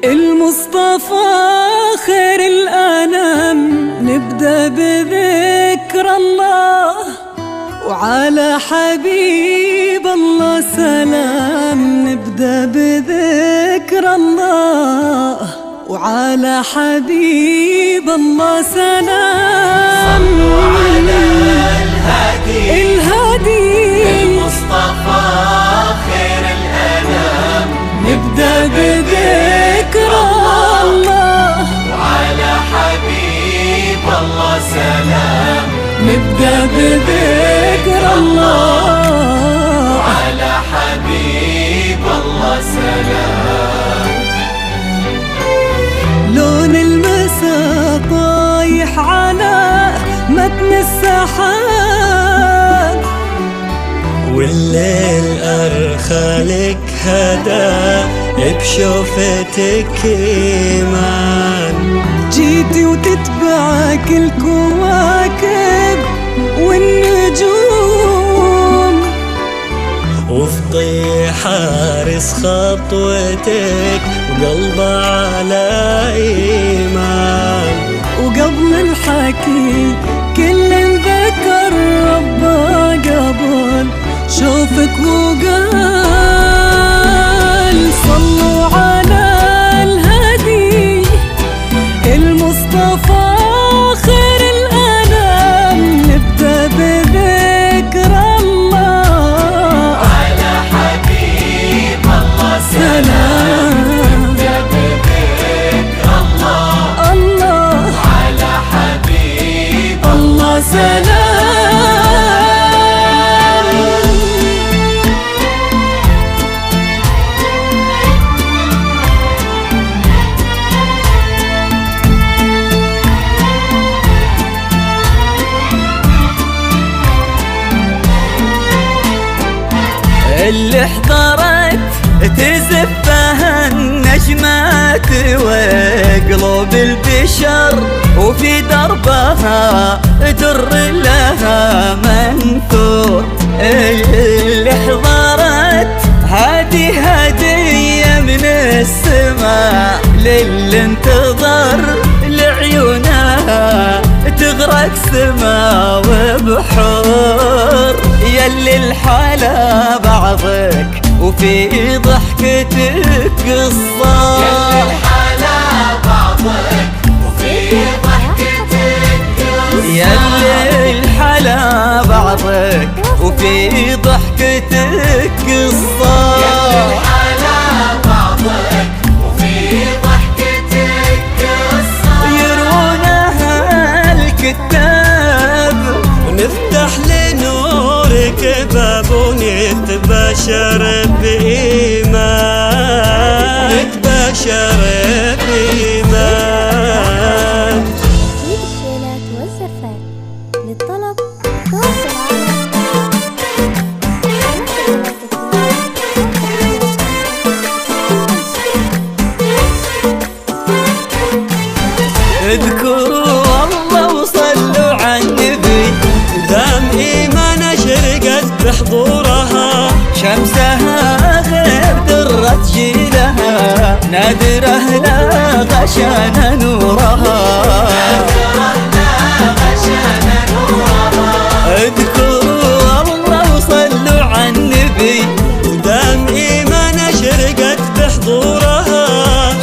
المصطفى خير الأنام، نبدأ بذكر الله وعلى حبيب الله سلام. نبدأ بذكر الله وعلى حبيب الله سلام. صلوا على الهادي المصطفى خير الأنام، نبدأ بذكر الله وعلى حبيب الله سلام. نبدأ بذكر الله وعلى حبيب الله سلام. لون المساء طايح على متن السحاب، والليل أرخى لك هدى بشوفتك إيمان. جيتي وتتبعك الكواكب والنجوم، وفطي حارس خطوتك وقلبه على إيمان. وقبل الحكي كل ذكر ربه قبل شوفك وقال صلوا على الهادي المصطفى خير الأنام. نبدأ بذكر الله على حبيب الله سلام. نبدأ بذكر الله على حبيب الله سلام. اللي حضرت تزفها النجمات وقلوب البشر، وفي دربها در لها منثور. اللي حضرت هذه هدية من السماء للي انتظر لعيونها تغرق سما وبحور. يلي الحلا بعضك وفي ضحكتك قصة، يلي الحلا بعضك وفي ضحكتك قصة. يلي الحلا بعضك وفي ضحكتك قصة. يلي الحلا بعضك وفي ضحكتك قصة. يروونها الكتاب نفتح لنورك باب ونتباشر بإيمان. نتباشر بإيمان. تجيب الشيلات والزفات للطلب تواصل اذكروا الله وصلوا على النبي، دام إيمان أشرقت بحضورها شمسها غير درت جيلها، نادره لا غشان نورها. اذكروا الله وصلوا على النبي، ودام إيمان أشرقت بحضورها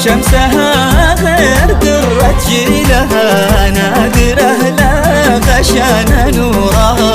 شمسها غير درت جيلها، نادره لا غشان نورها.